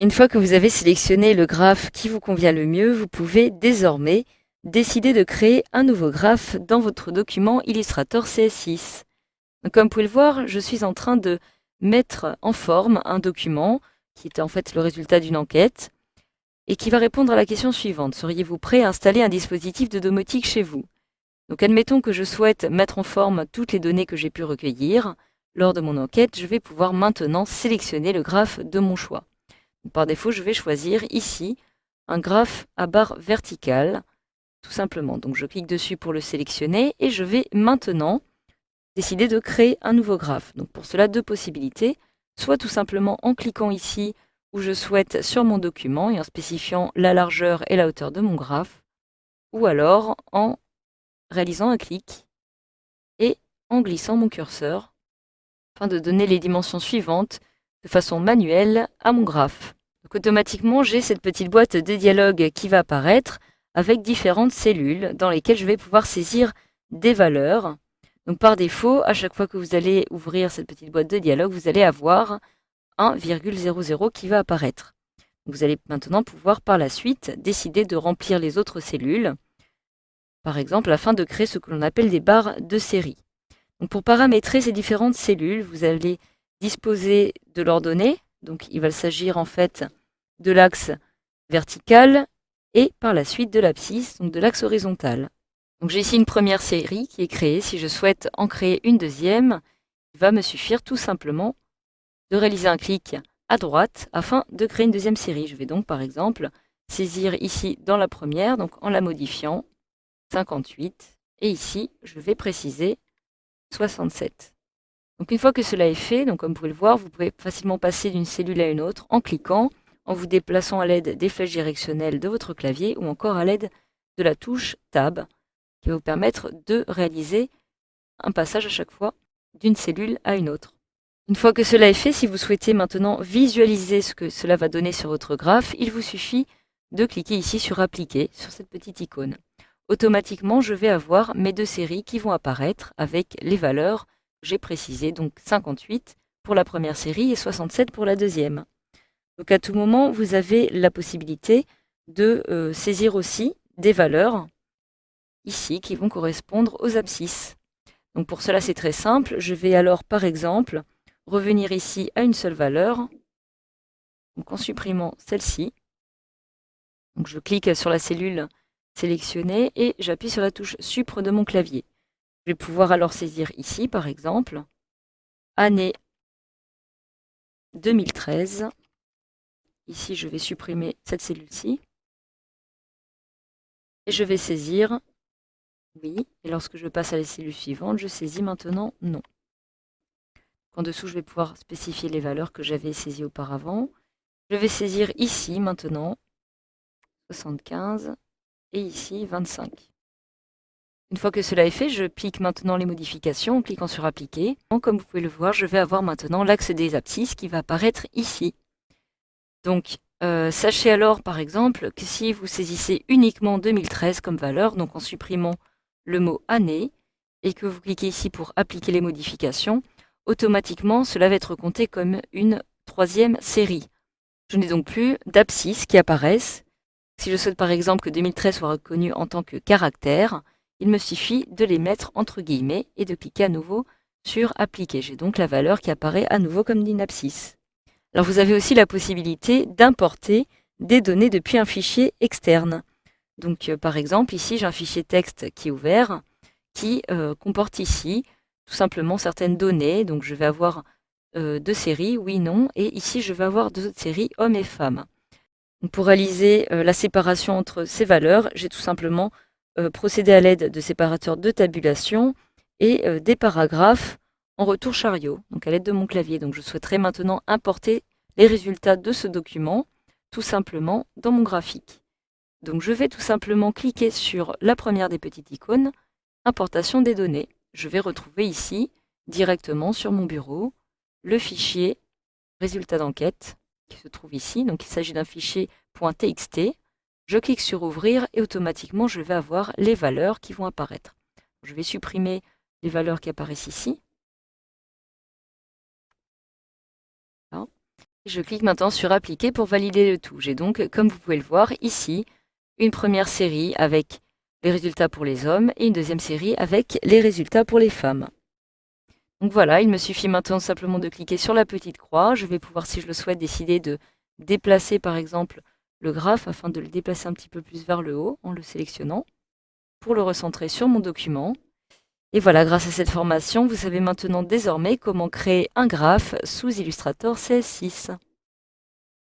Une fois que vous avez sélectionné le graphe qui vous convient le mieux, vous pouvez désormais décider de créer un nouveau graphe dans votre document Illustrator CS6. Donc, comme vous pouvez le voir, je suis en train de mettre en forme un document qui est en fait le résultat d'une enquête et qui va répondre à la question suivante. Seriez-vous prêt à installer un dispositif de domotique chez vous? Donc admettons que je souhaite mettre en forme toutes les données que j'ai pu recueillir. Lors de mon enquête, je vais pouvoir maintenant sélectionner le graphe de mon choix. Par défaut, je vais choisir ici un graphe à barre verticale, tout simplement. Donc je clique dessus pour le sélectionner et je vais maintenant décider de créer un nouveau graphe. Donc pour cela, deux possibilités. Soit tout simplement en cliquant ici où je souhaite sur mon document et en spécifiant la largeur et la hauteur de mon graphe, ou alors en réalisant un clic et en glissant mon curseur afin de donner les dimensions suivantes de façon manuelle à mon graphe. Donc automatiquement, j'ai cette petite boîte de dialogue qui va apparaître avec différentes cellules dans lesquelles je vais pouvoir saisir des valeurs. Donc par défaut, à chaque fois que vous allez ouvrir cette petite boîte de dialogue, vous allez avoir 1,00 qui va apparaître. Vous allez maintenant pouvoir par la suite décider de remplir les autres cellules, par exemple afin de créer ce que l'on appelle des barres de série. Donc pour paramétrer ces différentes cellules, vous allez disposer de l'ordonnée. Donc il va s'agir en fait de l'axe vertical et par la suite de l'abscisse, donc de l'axe horizontal. Donc j'ai ici une première série qui est créée. Si je souhaite en créer une deuxième, il va me suffire tout simplement de réaliser un clic à droite afin de créer une deuxième série. Je vais donc par exemple saisir ici dans la première, donc en la modifiant 58, et ici je vais préciser 67. Donc une fois que cela est fait, donc comme vous pouvez le voir, vous pouvez facilement passer d'une cellule à une autre en cliquant, en vous déplaçant à l'aide des flèches directionnelles de votre clavier ou encore à l'aide de la touche Tab qui va vous permettre de réaliser un passage à chaque fois d'une cellule à une autre. Une fois que cela est fait, si vous souhaitez maintenant visualiser ce que cela va donner sur votre graphe, il vous suffit de cliquer ici sur Appliquer, sur cette petite icône. Automatiquement, je vais avoir mes deux séries qui vont apparaître avec les valeurs que j'ai précisées, donc 58 pour la première série et 67 pour la deuxième. Donc à tout moment, vous avez la possibilité de saisir aussi des valeurs ici qui vont correspondre aux abscisses. Donc pour cela, c'est très simple. Je vais alors, par exemple, revenir ici à une seule valeur, donc en supprimant celle-ci. Donc je clique sur la cellule sélectionnée et j'appuie sur la touche Supre de mon clavier. Je vais pouvoir alors saisir ici, par exemple, année 2013. Ici, je vais supprimer cette cellule-ci. Et je vais saisir oui. Et lorsque je passe à la cellule suivante, je saisis maintenant non. En dessous, je vais pouvoir spécifier les valeurs que j'avais saisies auparavant. Je vais saisir ici maintenant 75 et ici 25. Une fois que cela est fait, je pique maintenant les modifications en cliquant sur Appliquer. Comme vous pouvez le voir, je vais avoir maintenant l'axe des abscisses qui va apparaître ici. Donc, sachez alors par exemple que si vous saisissez uniquement 2013 comme valeur, donc en supprimant le mot année, et que vous cliquez ici pour appliquer les modifications, automatiquement cela va être compté comme une troisième série. Je n'ai donc plus d'abscisses qui apparaissent. Si je souhaite par exemple que 2013 soit reconnu en tant que caractère, il me suffit de les mettre entre guillemets et de cliquer à nouveau sur Appliquer. J'ai donc la valeur qui apparaît à nouveau comme une abscisse. Alors vous avez aussi la possibilité d'importer des données depuis un fichier externe. Donc par exemple, ici j'ai un fichier texte qui est ouvert, qui comporte ici tout simplement certaines données. Donc je vais avoir deux séries, oui, non, et ici je vais avoir deux autres séries, hommes et femmes. Donc, pour réaliser la séparation entre ces valeurs, j'ai tout simplement procédé à l'aide de séparateurs de tabulation et des paragraphes en retour chariot, donc à l'aide de mon clavier. Donc je souhaiterais maintenant importer les résultats de ce document tout simplement dans mon graphique. Donc je vais tout simplement cliquer sur la première des petites icônes, importation des données. Je vais retrouver ici, directement sur mon bureau, le fichier résultats d'enquête qui se trouve ici. Donc il s'agit d'un fichier .txt. Je clique sur ouvrir et automatiquement je vais avoir les valeurs qui vont apparaître. Je vais supprimer les valeurs qui apparaissent ici. Voilà. Je clique maintenant sur Appliquer pour valider le tout. J'ai donc, comme vous pouvez le voir ici, une première série avec les résultats pour les hommes et une deuxième série avec les résultats pour les femmes. Donc voilà, il me suffit maintenant simplement de cliquer sur la petite croix. Je vais pouvoir, si je le souhaite, décider de déplacer par exemple le graphe afin de le déplacer un petit peu plus vers le haut en le sélectionnant pour le recentrer sur mon document. Et voilà, grâce à cette formation, vous savez maintenant désormais comment créer un graphe sous Illustrator CS6.